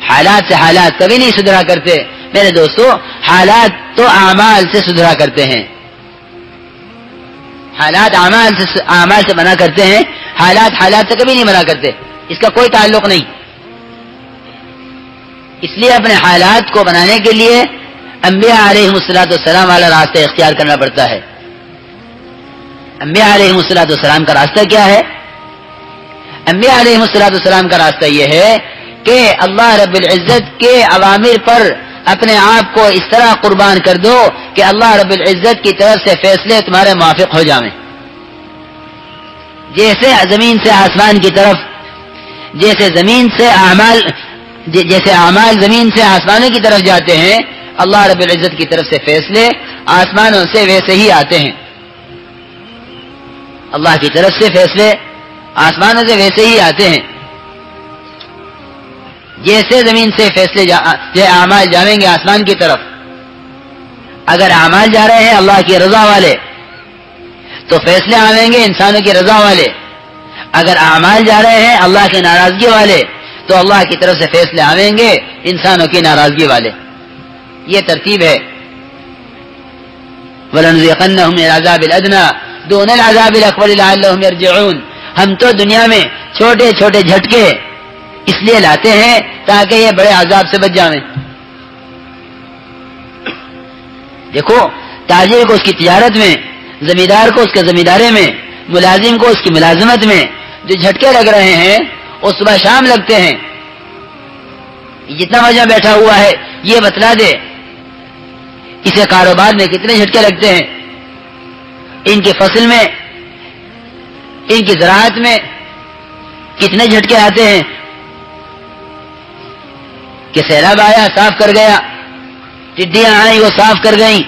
حالات سے حالات کبھی نہیں سدھرا کرتے میرے دوستو، حالات تو اعمال سے سدھرا کرتے ہیں، حالات اعمال سے منع کرتے ہیں، حالات سے کبھی نہیں منع کرتے، اس کا کوئی تعلق نہیں۔ اس لیے اپنے حالات کو بنانے کے لیے انبیاء علیہم السلام والا راستہ اختیار کرنا پڑتا ہے۔ انبیاء علیہم السلام کا راستہ کیا ہے؟ انبیاء علیہم السلام کا راستہ یہ ہے کہ اللہ رب العزت کے اوامر پر اپنے آپ کو اس طرح قربان کر دو کہ اللہ رب العزت کی طرف سے فیصلے تمہارے موافق ہو جائیں، جیسے زمین سے آسمان کی طرف، جیسے اعمال زمین سے آسمانوں کی طرف جاتے ہیں، اللہ رب العزت کی طرف سے فیصلے آسمانوں سے ویسے ہی آتے ہیں۔ اللہ کی طرف سے فیصلے آسمانوں سے ویسے ہی آتے ہیں، جیسے زمین سے فیصلے اعمال جائیں گے آسمان کی طرف۔ اگر اعمال جا رہے ہیں اللہ کی رضا والے تو فیصلے آئیں گے انسانوں کی رضا والے، اگر اعمال جا رہے ہیں اللہ کی ناراضگی والے تو اللہ کی طرف سے فیصلے آئیں گے انسانوں کی ناراضگی والے۔ یہ ترتیب ہے۔ وَلَنُذِيقَنَّهُمْ مِنَ الْعَذَابِ الْأَدْنَىٰ دُونَ الْعَذَابِ الْأَكْبَرِ لَعَلَّهُمْ يَرْجِعُونَ۔ ہم تو دنیا میں چھوٹے چھوٹے جھٹکے اس لیے لاتے ہیں تاکہ یہ بڑے عذاب سے بچ جائیں۔ دیکھو، تاجر کو اس کی تجارت میں، زمیندار کو اس کے زمینداری میں، ملازم کو اس کی ملازمت میں جو جھٹکے لگ رہے ہیں وہ صبح شام لگتے ہیں۔ جتنا وجہ بیٹھا ہوا ہے یہ بتلا دے اسے کاروبار میں کتنے جھٹکے لگتے ہیں، ان کی فصل میں، ان کی زراعت میں کتنے جھٹکے آتے ہیں کہ سیلاب آیا صاف کر گیا، ٹڈیاں آئیں وہ صاف کر گئیں،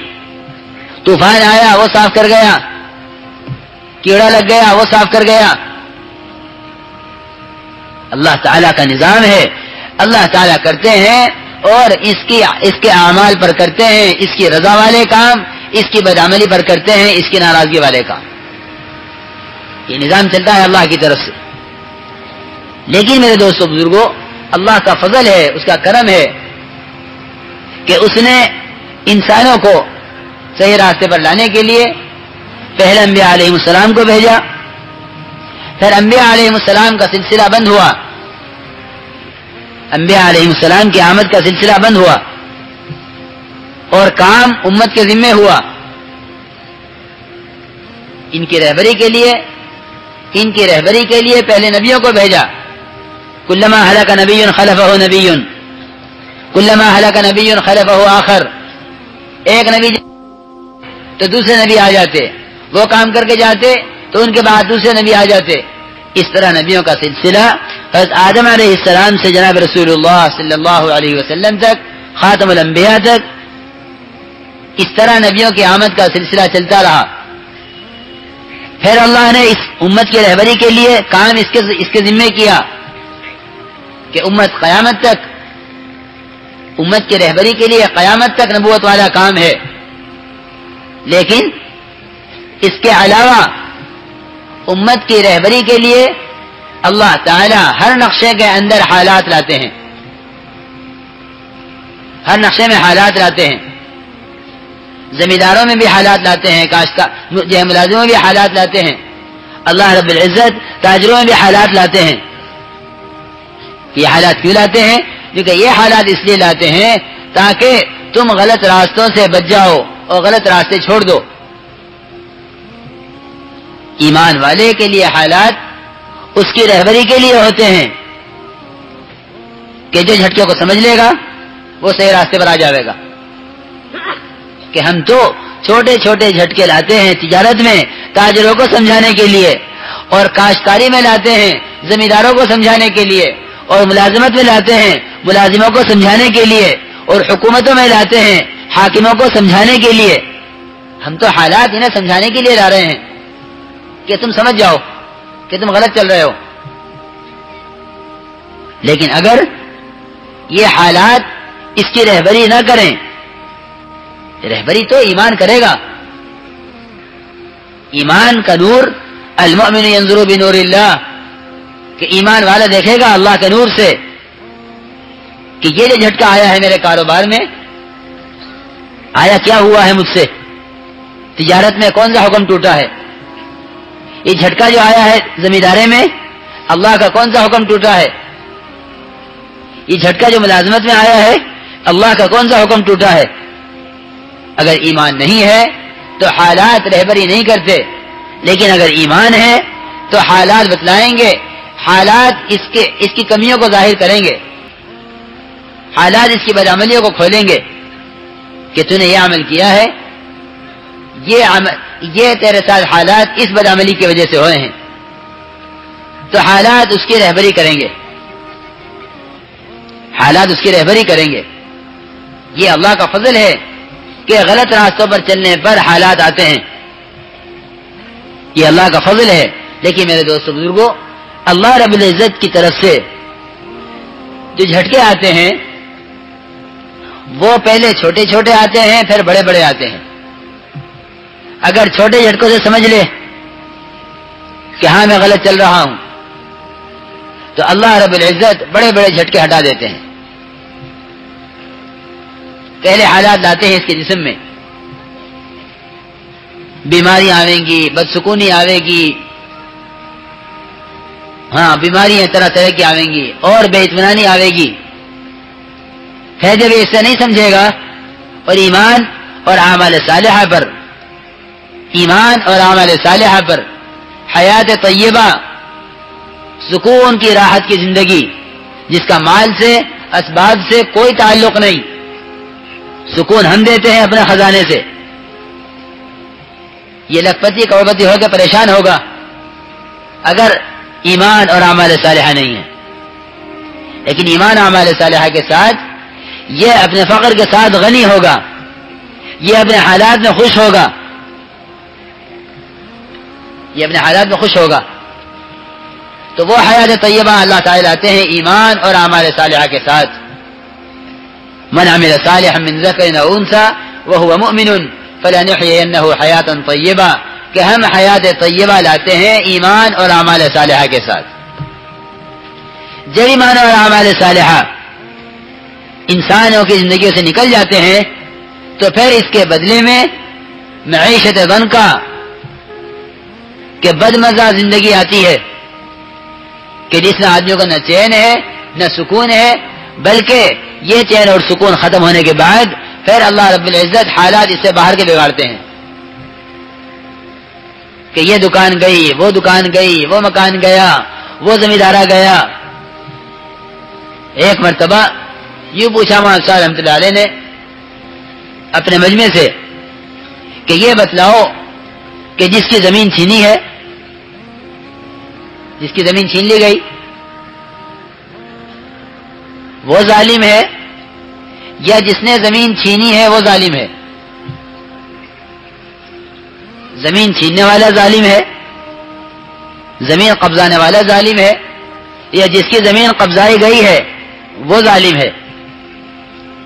طوفان آیا وہ صاف کر گیا، کیڑا لگ گیا وہ صاف کر گیا۔ اللہ تعالیٰ کا نظام ہے، اللہ تعالیٰ کرتے ہیں اور اس کے اعمال پر کرتے ہیں، اس کی رضا والے کام، اس کی بدعملی پر کرتے ہیں، اس کی ناراضگی والے کام۔ یہ نظام چلتا ہے اللہ کی طرف سے۔ لیکن میرے دوستو بزرگوں، اللہ کا فضل ہے، اس کا کرم ہے کہ اس نے انسانوں کو صحیح راستے پر لانے کے لیے پہلے انبیاء علیہ السلام کو بھیجا، پھر انبیاء علیہ السلام کا سلسلہ بند ہوا، انبیاء علیہ السلام کی آمد کا سلسلہ بند ہوا اور کام امت کے ذمے ہوا۔ ان کی رہبری کے لیے پہلے نبیوں کو بھیجا۔ کلما ہلک نبی خلفہ نبی، کلما ہلک نبی خلفہ آخر۔ ایک نبی تو دوسرے نبی آ جاتے، وہ کام کر کے جاتے تو ان کے بعد دوسرے نبی آ جاتے۔ اس طرح نبیوں کا سلسلہ حضرت آدم علیہ السلام سے جناب رسول اللہ صلی اللہ علیہ وسلم تک، خاتم الانبیاء تک، اس طرح نبیوں کی آمد کا سلسلہ چلتا رہا۔ پھر اللہ نے اس امت کی رہبری کے لیے کام اس کے ذمے کیا کہ امت کی رہبری کے لیے قیامت تک نبوت والا کام ہے۔ لیکن اس کے علاوہ امت کی رہبری کے لیے اللہ تعالی ہر نقشے کے اندر حالات لاتے ہیں، ہر نقشے میں حالات لاتے ہیں۔ زمینداروں میں بھی حالات لاتے ہیں، ملازموں میں بھی حالات لاتے ہیں، اللہ رب العزت تاجروں میں بھی حالات لاتے ہیں۔ یہ حالات کیوں لاتے ہیں؟ کیونکہ یہ حالات اس لیے لاتے ہیں تاکہ تم غلط راستوں سے بچ جاؤ اور غلط راستے چھوڑ دو۔ ایمان والے کے لیے حالات اس کی رہبری کے لیے ہوتے ہیں کہ جو جھٹکے کو سمجھ لے گا وہ صحیح راستے پر آ جائے گا۔ کہ ہم تو چھوٹے چھوٹے جھٹکے لاتے ہیں تجارت میں تاجروں کو سمجھانے کے لیے، اور کاشتکاری میں لاتے ہیں زمینداروں کو سمجھانے کے لیے، اور ملازمت میں لاتے ہیں ملازموں کو سمجھانے کے لیے، اور حکومتوں میں لاتے ہیں حاکموں کو سمجھانے کے لیے۔ ہم تو حالات انہیں سمجھانے کے لیے لا رہے ہیں کہ تم سمجھ جاؤ کہ تم غلط چل رہے ہو۔ لیکن اگر یہ حالات اس کی رہبری نہ کریں، رہبری تو ایمان کرے گا، ایمان کا نور، المؤمن ينظر بنور اللہ، کہ ایمان والا دیکھے گا اللہ کے نور سے کہ یہ جو جھٹکا آیا ہے میرے کاروبار میں، آیا کیا ہوا ہے مجھ سے، تجارت میں کون سا حکم ٹوٹا ہے، یہ جھٹکا جو آیا ہے زمینداری میں اللہ کا کون سا حکم ٹوٹا ہے، یہ جھٹکا جو ملازمت میں آیا ہے اللہ کا کون سا حکم ٹوٹا ہے۔ اگر ایمان نہیں ہے تو حالات رہبری نہیں کرتے، لیکن اگر ایمان ہے تو حالات بتلائیں گے، حالات اس کی کمیوں کو ظاہر کریں گے، حالات اس کی بدعملیوں کو کھولیں گے کہ تو نے یہ عمل کیا ہے، یہ تیرے ساتھ حالات اس بدعملی کی وجہ سے ہوئے ہیں، تو حالات اس کی رہبری کریں گے، حالات اس کی رہبری کریں گے۔ یہ اللہ کا فضل ہے کہ غلط راستوں پر چلنے پر حالات آتے ہیں، یہ اللہ کا فضل ہے۔ لیکن میرے دوستو بزرگوں، اللہ رب العزت کی طرف سے جو جھٹکے آتے ہیں وہ پہلے چھوٹے چھوٹے آتے ہیں، پھر بڑے بڑے آتے ہیں۔ اگر چھوٹے جھٹکوں سے سمجھ لے کہ ہاں میں غلط چل رہا ہوں، تو اللہ رب العزت بڑے بڑے جھٹکے ہٹا دیتے ہیں۔ پہلے حالات لاتے ہیں اس کے جسم میں، بیماری آئیں گی، بدسکونی آئے گی، ہاں بیماریاں طرح طرح کی آئیں گی، اور بے اطمینانی آئے گی۔ پھر جب اس سے نہیں سمجھے گا اور ایمان اور اعمال صالحہ پر، ایمان اور اعمال صالحہ پر، حیات طیبہ، سکون کی راحت کی زندگی جس کا مال سے اسباب سے کوئی تعلق نہیں، سکون ہم دیتے ہیں اپنے خزانے سے، یہ لکھپتی کروڑپتی ہو کے پریشان ہوگا اگر ایمان اور اعمال صالحہ نہیں ہے۔ لیکن ایمان اعمال صالحہ کے ساتھ یہ اپنے فقر کے ساتھ غنی ہوگا، یہ اپنے حالات میں خوش ہوگا، یہ اپنے حالات میں خوش ہوگا۔ تو وہ حیات طیبہ اللہ تعالیٰ لاتے ہیں ایمان اور اعمال صالحہ کے ساتھ۔ من عمل صالحا من ذکر او انثى وهو مؤمن فلنحيينه حیاتا طیبہ، کہ ہم حیات طیبہ لاتے ہیں ایمان اور اعمال صالحہ کے ساتھ۔ جب ایمان اور اعمال صالحہ انسانوں کی زندگیوں سے نکل جاتے ہیں تو پھر اس کے بدلے میں معیشت ضنکا کہ بدمزہ زندگی آتی ہے، کہ جس میں آدمیوں کا نہ چین ہے نہ سکون ہے، بلکہ یہ چین اور سکون ختم ہونے کے بعد پھر اللہ رب العزت حالات اس سے باہر کے بگاڑتے ہیں، کہ یہ دکان گئی، وہ دکان گئی، وہ مکان گیا، وہ زمیندارہ گیا۔ ایک مرتبہ یوں پوچھا مولانا صاحب رحمۃ اللہ علیہ نے اپنے مجمع سے کہ یہ بتلاؤ کہ جس کی زمین چھینی ہے، جس کی زمین چھین لی گئی، وہ ظالم ہے یا جس نے زمین چھینی ہے وہ ظالم ہے؟ زمین چھیننے والا ظالم ہے، زمین قبضانے والا ظالم ہے، یا جس کی زمین قبضائی گئی ہے وہ ظالم ہے؟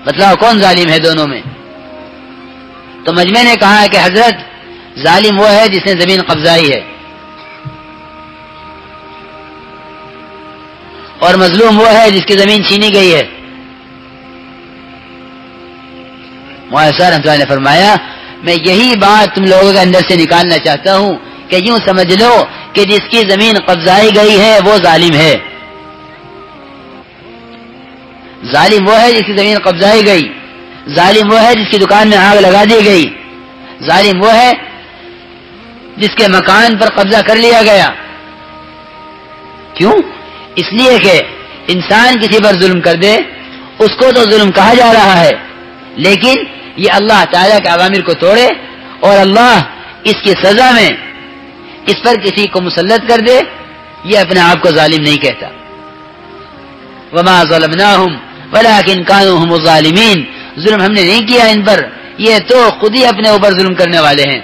بتلاؤ کون ظالم ہے دونوں میں؟ تو مجمع نے کہا کہ حضرت ظالم وہ ہے جس نے زمین قبضائی ہے، اور مظلوم وہ ہے جس کی زمین چھینی گئی ہے۔ مولانا صاحب رحمۃ اللہ نے فرمایا میں یہی بات تم لوگوں کے اندر سے نکالنا چاہتا ہوں کہ یوں سمجھ لو کہ جس کی زمین قبضائی گئی ہے وہ ظالم ہے، ظالم وہ ہے جس کی زمین قبضائی گئی، ظالم وہ ہے جس کی دکان میں آگ لگا دی گئی، ظالم وہ ہے جس کے مکان پر قبضہ کر لیا گیا۔ کیوں؟ اس لیے کہ انسان کسی پر ظلم کر دے اس کو تو ظلم کہا جا رہا ہے، لیکن یہ اللہ تعالیٰ کے اوامر کو توڑے اور اللہ اس کی سزا میں اس پر کسی کو مسلط کر دے، یہ اپنے آپ کو ظالم نہیں کہتا۔ وما ظلمناہم ولکن کانوا هم الظالمین، ظلم ہم نے نہیں کیا ان پر، یہ تو خود ہی اپنے اوپر ظلم کرنے والے ہیں۔